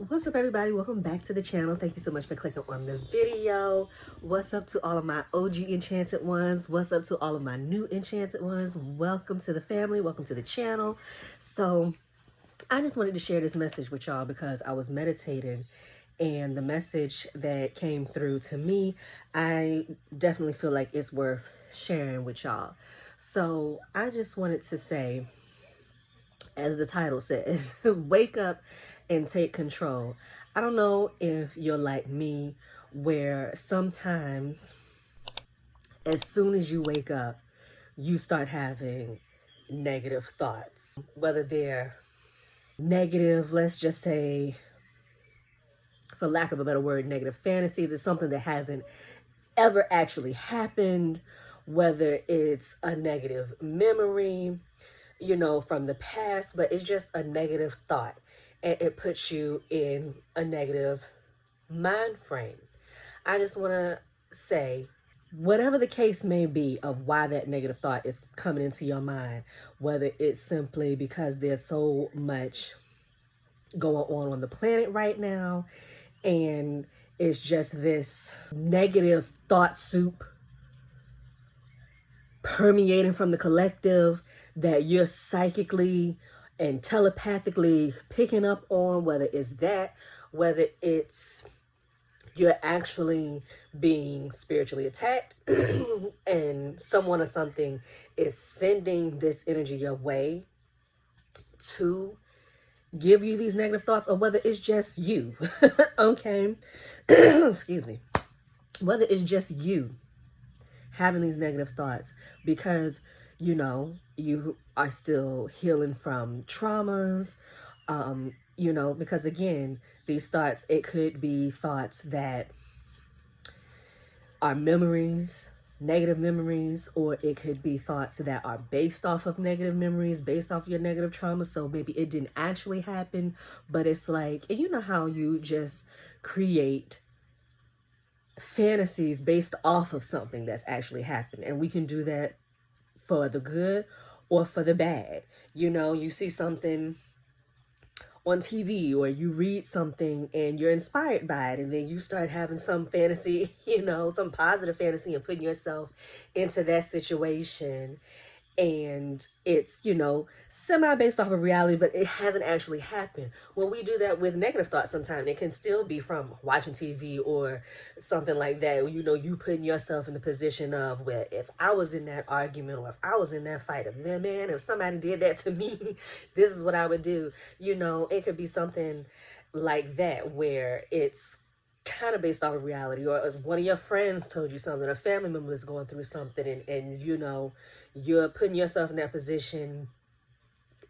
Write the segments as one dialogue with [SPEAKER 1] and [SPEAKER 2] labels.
[SPEAKER 1] What's up, everybody? Welcome back to the channel. Thank you so much for clicking on this video. What's up to all of my OG Enchanted Ones? What's up to all of my new Enchanted Ones? Welcome to the family. Welcome to the channel. So I just wanted to share this message with y'all because I was meditating, and the message that came through to me, I definitely feel like it's worth sharing with y'all. So I just wanted to say, as the title says, wake up and take control. I don't know if you're like me, where sometimes as soon as you wake up, you start having negative thoughts, whether they're negative, let's just say, for lack of a better word, negative fantasies. It's something that hasn't ever actually happened, whether it's a negative memory, from the past, but it's just a negative thought, and it puts you in a negative mind frame. I just want to say, whatever the case may be of why that negative thought is coming into your mind, whether it's simply because there's so much going on the planet right now, and it's just this negative thought soup permeating from the collective that you're psychically and telepathically picking up on, whether it's that, whether it's you're actually being spiritually attacked and someone or something is sending this energy your way to give you these negative thoughts, or whether it's just you, okay? Excuse me. Whether it's just you having these negative thoughts because, you are still healing from traumas, because again, these thoughts, it could be thoughts that are memories, negative memories, or it could be thoughts that are based off of negative memories, based off your negative trauma. So maybe it didn't actually happen, but it's like, and you know how you just create fantasies based off of something that's actually happened, and we can do that for the good or for the bad. You see something on TV, or you read something and you're inspired by it, and then you start having some fantasy, some positive fantasy, and putting yourself into that situation, and it's, semi based off of reality, but it hasn't actually happened. Well, we do that with negative thoughts sometimes. It can still be from watching TV or something like that. You putting yourself in the position of, well, if I was in that argument, or if I was in that fight, if somebody did that to me, this is what I would do. It could be something like that, where it's kind of based off of reality, or one of your friends told you something, a family member is going through something, and you're putting yourself in that position,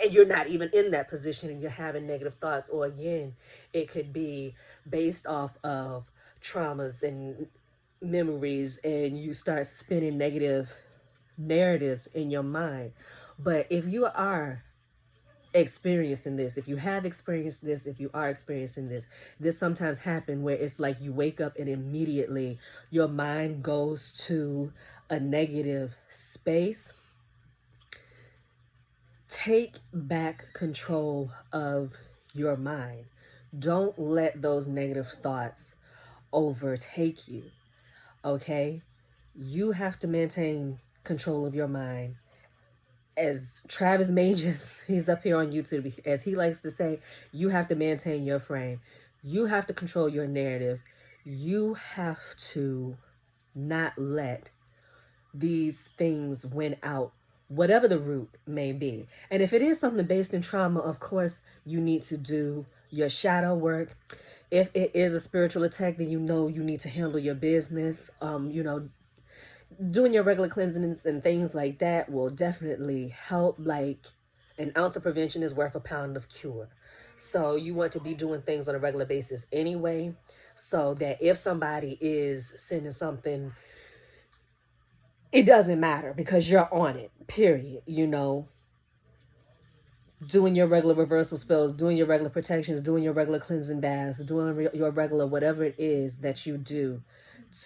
[SPEAKER 1] and you're not even in that position, and you're having negative thoughts. Or again, it could be based off of traumas and memories, and you start spinning negative narratives in your mind. But if you are experiencing this, if you have experienced this, if you are experiencing this sometimes happen where it's like you wake up and immediately your mind goes to a negative space. Take back control of your mind. Don't let those negative thoughts overtake you, okay? You have to maintain control of your mind. As Travis Mages, he's up here on YouTube, as he likes to say, you have to maintain your frame. You have to control your narrative. You have to not let these things win out, whatever the root may be. And if it is something based in trauma, of course, you need to do your shadow work. If it is a spiritual attack, then you need to handle your business. Doing your regular cleansings and things like that will definitely help. Like, an ounce of prevention is worth a pound of cure. So you want to be doing things on a regular basis anyway, so that if somebody is sending something, it doesn't matter because you're on it, period. Doing your regular reversal spells, doing your regular protections, doing your regular cleansing baths, doing your regular whatever it is that you do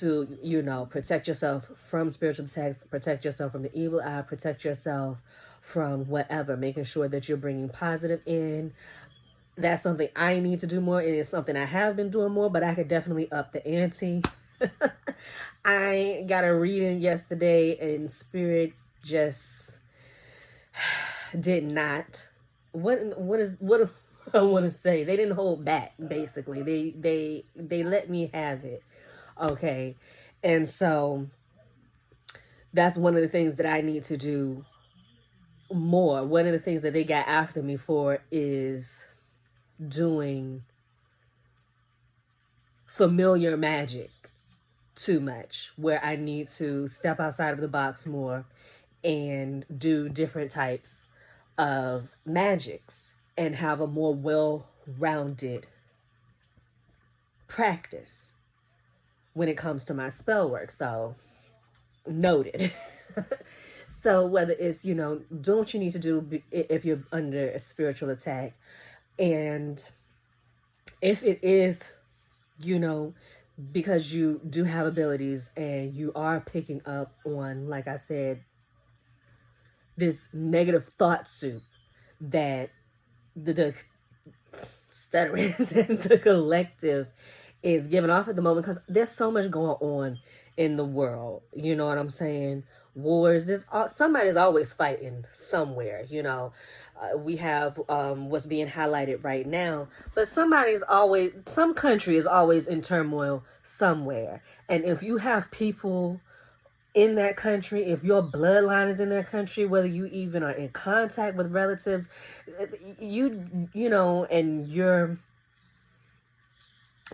[SPEAKER 1] to, protect yourself from spiritual attacks, protect yourself from the evil eye, protect yourself from whatever, making sure that you're bringing positive in, that's something I need to do more. It is something I have been doing more, but I could definitely up the ante. I got a reading yesterday and spirit just did not. What I want to say? They didn't hold back. Basically, they let me have it. Okay, and so that's one of the things that I need to do more. One of the things that they got after me for is doing familiar magic too much, where I need to step outside of the box more and do different types of magics and have a more well-rounded practice when it comes to my spell work. So, noted. So whether it's, doing what you need to do if you're under a spiritual attack, and if it is, because you do have abilities and you are picking up on, like I said, this negative thought soup that the stuttering the collective is giving off at the moment, because there's so much going on in the world. You know what I'm saying? Wars. Somebody's always fighting somewhere. We have what's being highlighted right now, but some country is always in turmoil somewhere. And if you have people in that country, if your bloodline is in that country, whether you even are in contact with relatives, and you're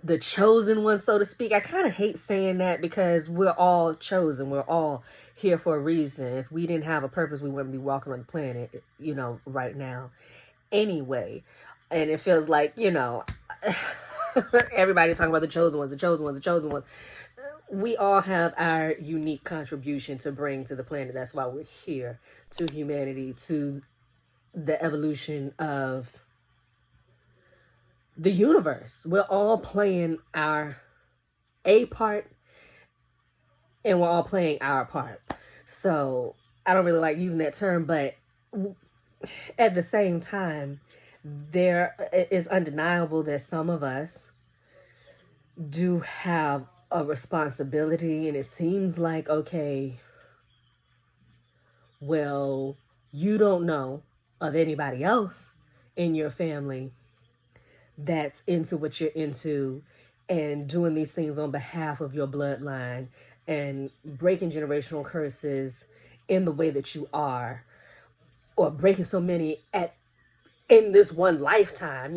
[SPEAKER 1] the chosen one, so to speak. I kind of hate saying that, because we're all chosen. We're all here for a reason. If we didn't have a purpose, we wouldn't be walking on the planet, right now. Anyway, and it feels like, everybody talking about the chosen ones, the chosen ones, the chosen ones. We all have our unique contribution to bring to the planet. That's why we're here, to humanity, to the evolution of the universe. We're all playing a part, and we're all playing our part. So I don't really like using that term, but at the same time, it is undeniable that some of us do have a responsibility, and it seems like, okay, well, you don't know of anybody else in your family that's into what you're into and doing these things on behalf of your bloodline and breaking generational curses in the way that you are, or breaking so many in this one lifetime.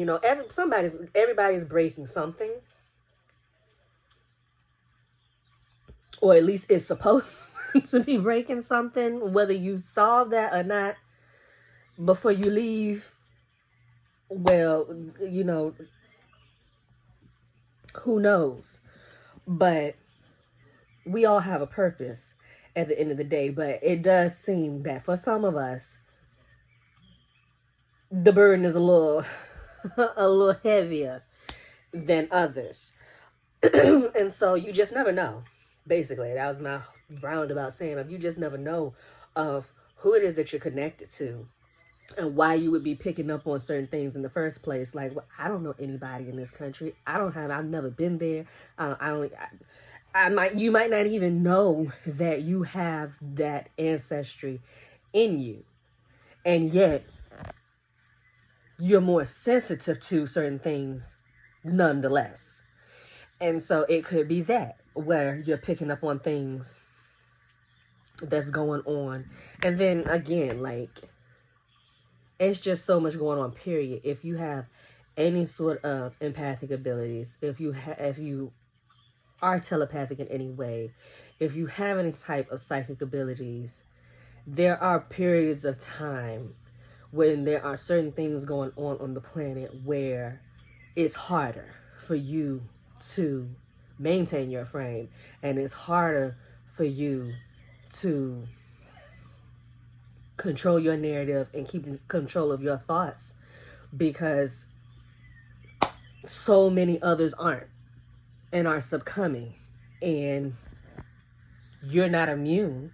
[SPEAKER 1] Everybody's breaking something, or at least it's supposed to be breaking something, whether you solve that or not before you leave. Well, who knows? But we all have a purpose at the end of the day. But it does seem that for some of us, the burden is a little heavier than others. And so you just never know. Basically, that was my roundabout saying of, you just never know of who it is that you're connected to and why you would be picking up on certain things in the first place. Like, I don't know anybody in this country. I've never been there. You might not even know that you have that ancestry in you. And yet, you're more sensitive to certain things nonetheless. And so it could be that, where you're picking up on things that's going on. And then again, it's just so much going on, period. If you have any sort of empathic abilities, if you are telepathic in any way, if you have any type of psychic abilities, there are periods of time when there are certain things going on the planet where it's harder for you to maintain your frame, and it's harder for you to control your narrative and keep control of your thoughts, because so many others aren't and are succumbing, and you're not immune.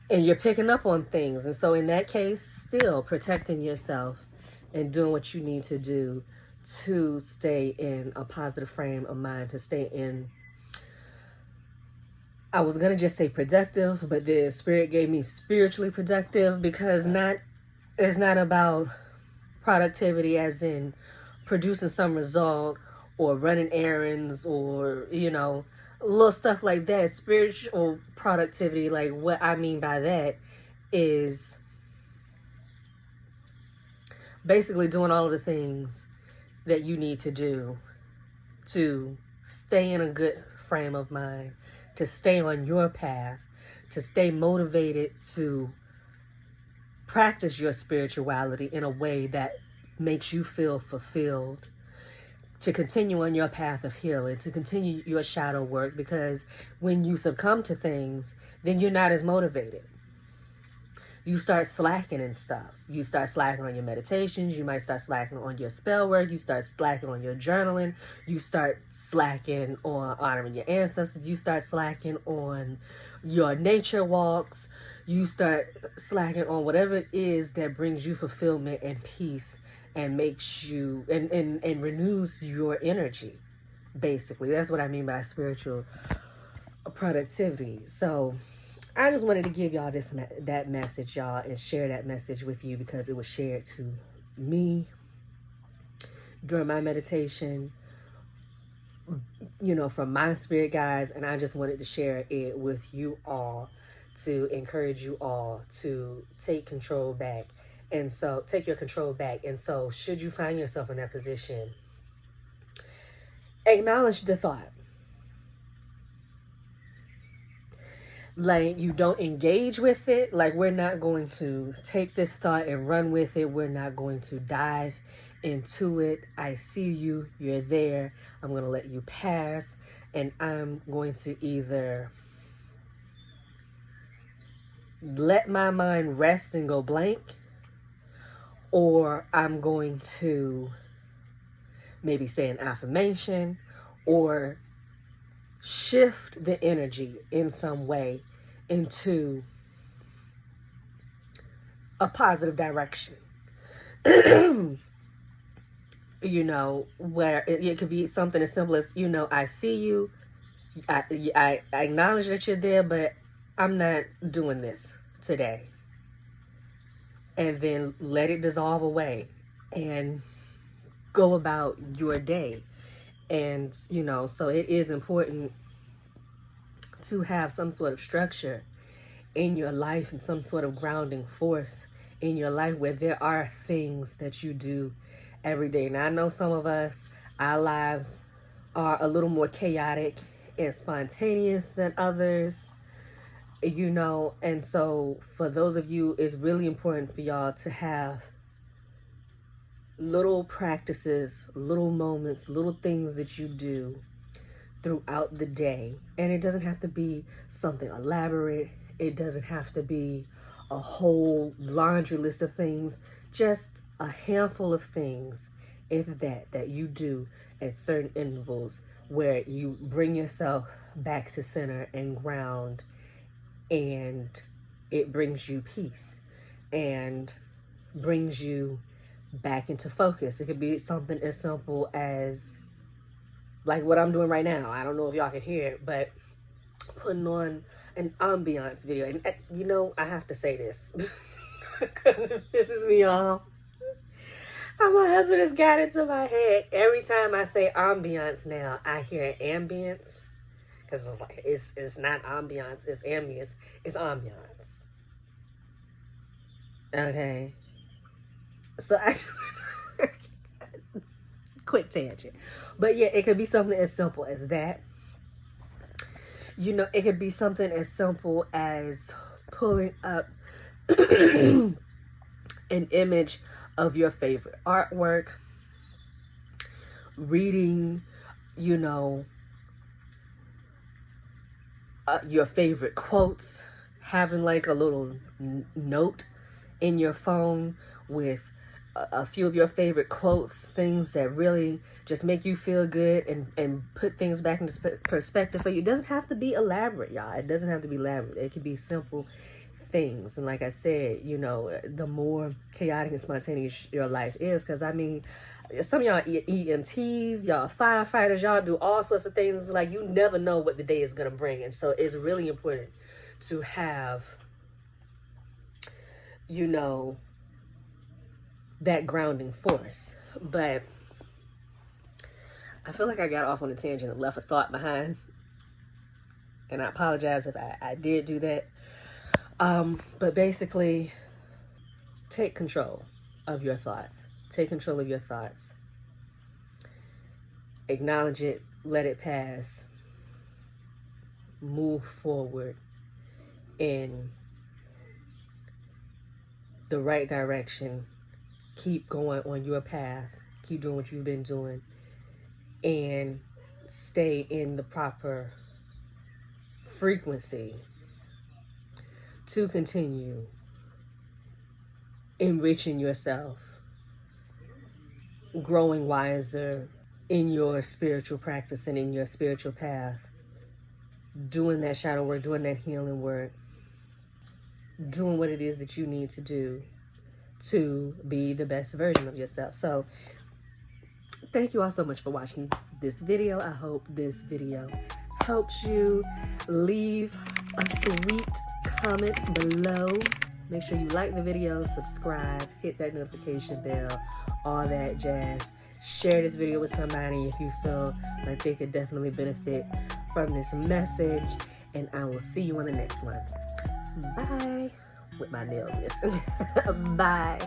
[SPEAKER 1] and you're picking up on things. And so in that case, still protecting yourself and doing what you need to do to stay in a positive frame of mind, to stay in, I was going to just say productive, but the Spirit gave me spiritually productive, because it's not about productivity as in producing some result or running errands or, little stuff like that. Spiritual productivity, like what I mean by that is basically doing all of the things that you need to do to stay in a good frame of mind, to stay on your path, to stay motivated to practice your spirituality in a way that makes you feel fulfilled, to continue on your path of healing, to continue your shadow work, because when you succumb to things, then you're not as motivated. You start slacking and stuff. You start slacking on your meditations. You might start slacking on your spell work. You start slacking on your journaling. You start slacking on honoring your ancestors. You start slacking on your nature walks. You start slacking on whatever it is that brings you fulfillment and peace and makes you, and renews your energy. Basically, that's what I mean by spiritual productivity. So I just wanted to give y'all that message, y'all, and share that message with you, because it was shared to me during my meditation, from my spirit guides, and I just wanted to share it with you all to encourage you all to take control back. And so take your control back. And so should you find yourself in that position, acknowledge the thought. Like, you don't engage with it. Like, we're not going to take this thought and run with it. We're not going to dive into it. I see you. You're there. I'm going to let you pass. And I'm going to either let my mind rest and go blank, or I'm going to maybe say an affirmation or shift the energy in some way into a positive direction. Where it could be something as simple as, I see you, I acknowledge that you're there, but I'm not doing this today. And then let it dissolve away and go about your day. And, so it is important to have some sort of structure in your life and some sort of grounding force in your life where there are things that you do every day. Now, I know some of us, our lives are a little more chaotic and spontaneous than others, and so for those of you, it's really important for y'all to have little practices, little moments, little things that you do throughout the day. And it doesn't have to be something elaborate. It doesn't have to be a whole laundry list of things. Just a handful of things, if that you do at certain intervals, where you bring yourself back to center and ground, and it brings you peace and brings you back into focus. It could be something as simple as like what I'm doing right now. I don't know if y'all can hear it, but putting on an ambiance video. And I have to say this because it pisses me off. And my husband has got into my head. Every time I say ambiance now, I hear ambience. Because it's not ambiance, it's ambience. It's ambiance. Okay. So I just... quick tangent. But yeah, it could be something as simple as that. It could be something as simple as pulling up an image of your favorite artwork, reading, your favorite quotes, having like a little note in your phone with a few of your favorite quotes, things that really just make you feel good and put things back into perspective for you. It doesn't have to be elaborate, y'all. It doesn't have to be elaborate. It can be simple things. And like I said, you know, the more chaotic and spontaneous your life is, because I mean, some of y'all EMTs, y'all firefighters, y'all do all sorts of things. It's like you never know what the day is going to bring. And so it's really important to have, you know, that grounding force. But I feel like I got off on a tangent and left a thought behind. And I apologize if I did do that. But basically, take control of your thoughts. Take control of your thoughts. Acknowledge it. Let it pass. Move forward in the right direction. Keep going on your path. Keep doing what you've been doing. And stay in the proper frequency to continue enriching yourself, growing wiser in your spiritual practice and in your spiritual path, doing that shadow work, doing that healing work, doing what it is that you need to do to be the best version of yourself. So thank you all so much for watching this video. I hope this video helps you. Leave a sweet comment below. Make sure you like the video, subscribe, hit that notification bell, all that jazz. Share this video with somebody if you feel like they could definitely benefit from this message. And I will see you on the next one. Bye. With my nails missing. Bye.